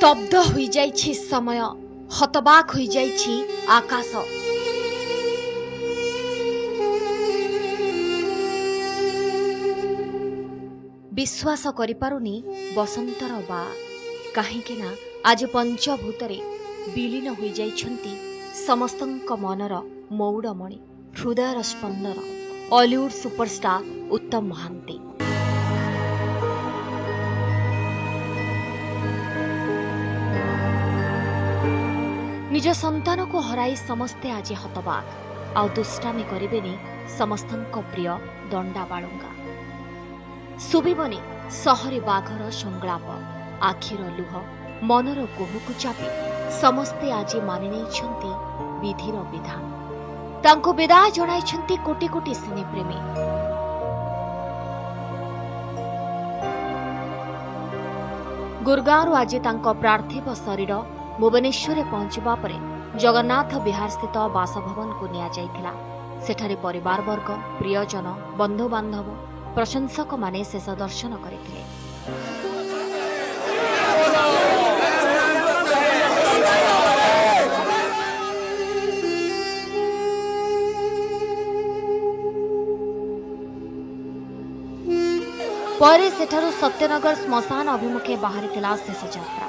स्तब्ध हो जाइछि समय, हतबाक हो जाइछि आकाश। विश्वास करि पारुनी बसंतर बा काहेकि ना आज पंचभूतरे विलीन हो जाइछन्ति समस्तंक मनर मौड़मणि, हृदयर स्पंदन, हॉलीवुड सुपरस्टार उत्तम महांती। निज संतान को हराई समस्ते आज हतबाक, आउ दुष्टामी करिबेनी समस्तंक प्रिय दंडा बाळुंगा। सुबिबनी सहरी बाघर संग्लाप, आखिर लुह, मनर कोहकु चापी समस्ते आज मानि नेइछन्ति विधिर विधान। तांको विदाय जणाइछन्ति कोटी कोटी सिने प्रेमी। गुरगांव आज तांको पार्थिव शरीर भुवनेश्वर पहुंचवा परे जगन्नाथ विहार स्थित बासभवन को निया जाइथिला। सेठारे परिवार वर्ग, प्रियजन, बंधु बांधव, प्रशंसक माने शेष दर्शन करथिले। परे सेठारु सत्यनगर श्मशान अभिमुखे बाहरिथिला शेष यात्रा।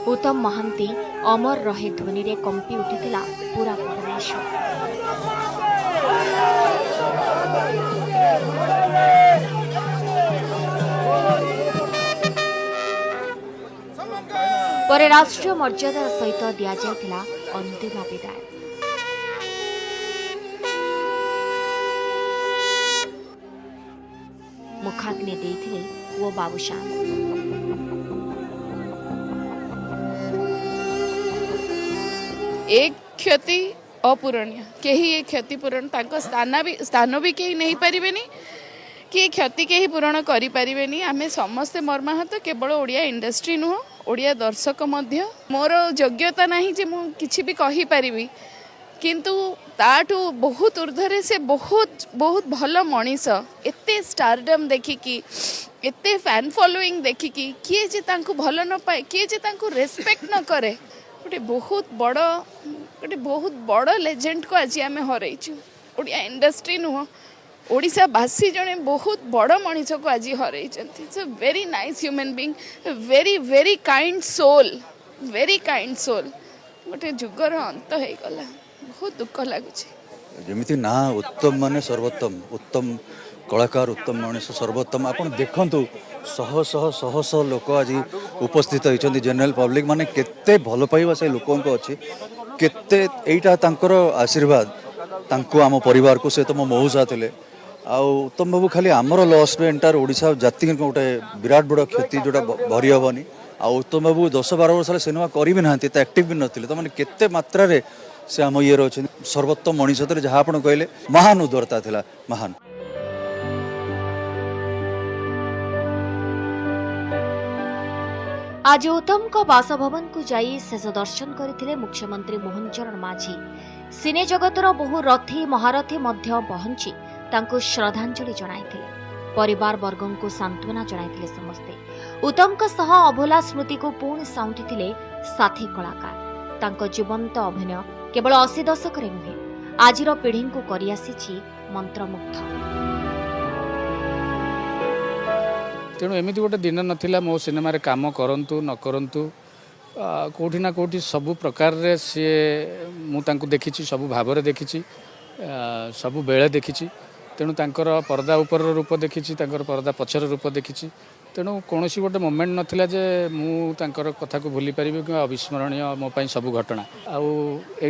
उत्तम महांती अमर रहे ध्वनि रे कंपी उठिथिला पूरा परिवेश। परे राष्ट्रीय मर्यादा सहित दिया जाइथिला अंतिम विदाय। मुखाग्नि देइथिले वो बाबूशान। एक क्षति अपूरणीय, कहीं ये क्षति पूरण स्थान भी कहीं नहीं पारिबेनी कि क्षति कहीं पूरण करि पारिबेनी। आमे समस्ते मर्माहत, केवल ओडिया इंडस्ट्री नुह, ओडिया दर्शक मध्य। मोर योग्यता नहीं जे मु किछि भी कहि पारिबी, किंतु ताठू बहुत ऊर्ध्वरे से बहुत बहुत भल मनीष। एते स्टारडम देखिकी, एते फैन फॉलोइंग देखिकी, किए जे तांको भल न पाए, किए जे तांको रेस्पेक्ट न करे, गोटे बहुत बड़ लेजेंड को आज आम हरइचु। ओडिया इंडस्ट्री नुह, ओडिशावासी जड़े बहुत बड़ मनीष को आज हरइचंती। It's a very nice human being, very very kind soul, very kind soul. गोटे जुगर अंत हो गला, बहुत दुख लगुच। जमिति ना उत्तम माने सर्वोत्तम, उत्तम कलाकार, उत्तम मनीष सर्वोत्तम। आप देखु शह शह शह शह लोक आज उपस्थित होती, जनरल पब्लिक माने केते भल पाइबा से लोकों को अच्छी, केते एटा तांकर आशीर्वाद तांको आम परिवार को। से तो मो मौसा थे उत्तम बाबू खाली आमर लॉस में एंटायर ओडिशा जाति गोटे विराट बड़ क्षति जोटा भरी हेनी। उत्तम बाबू 10-12 वर्ष सिनेमा करी भी ना, एक्टिव भी नथिले, तो माने केते मात्रा रे से आम ये अच्छे सर्वोत्तम मनीष थे। जहाँ आप कहले महान उदारता थिला, महान। आज उत्तम को बासभवन को जाई शेष दर्शन करथिले मुख्यमंत्री मोहन चरण माझी। सिने जगतर बहु रथी महारथी मध्य पहुंची तांको श्रद्धांजलि जणाइथिले। परिवार वर्गों को सांत्वना जणाइथिले समस्ते। उत्तम को सह अभोला स्मृति को पुणी साउंटिथिले साथी कलाकार। तांको जीवंत अभिनय केवल 80 दशक रे नुहे, आजिर पीढ़ी को करि आसीछि मंत्रमुग्ध। तेणु एमती गोटे दिन नाला मो सिनेमा काम करंतु न करंतु कोठी ना कोठी सबु प्रकार रे सी मुझे देखी, सबु भाव देखी, सबु बेले देखी। तेणु तांकर पर्दा उपर रूप देखी, पर्दा पछर रूप देखी। तेणु कौन गोटे मोमेंट नाला जे मुझे कथा को भूली पारि कि अविस्मरणीय मो सबु घटना। आउ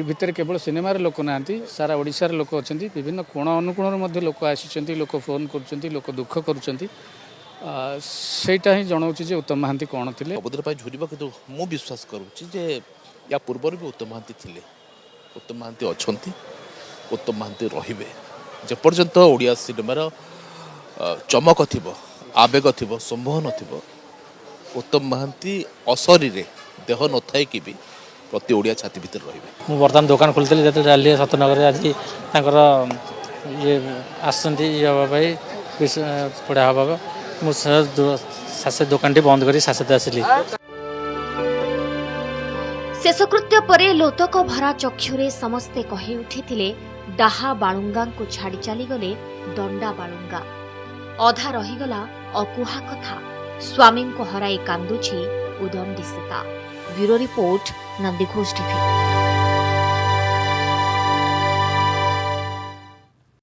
भितर केवल सिनेमार लोक ना, सारा ओडिशार लोक अच्छा, विभिन्न कोण अनुकोण लोक आसी, लोक फोन कर, लोक दुख कर। सेटा ही जनाऊँ जे उत्तम महांती कौन थे सबुद झुरवा कि मु विश्वास करुच्ची जे या पूर्वर भी उत्तम महांती थे, उत्तम महांती अच्छा, उत्तम महांती रे जेपर्यंत ओडिया सिनेमार चमक थी, आवेग थी, संभव न उत्तम महांती अशरी देह न थाए कि भी प्रति ओडिया छाती भितर रे। बर्तमान दुकान खोलती जो जाली सत्यनगर आज ये आसती पढ़ा हाँ मुझे सासे दुकान बंद करी सासे आसिली शेषकृत्य परे लोतक भरा चक्षुरे समस्ते कहि उठिथिले डाहा बाळुंगा को छाड़ी चलीगले दंडा बाळुंगा। अधा रहीगला अकुहा कथा स्वामी को हराई कांदुछि उदंडी सीता। Bureau report Nandighosh TV.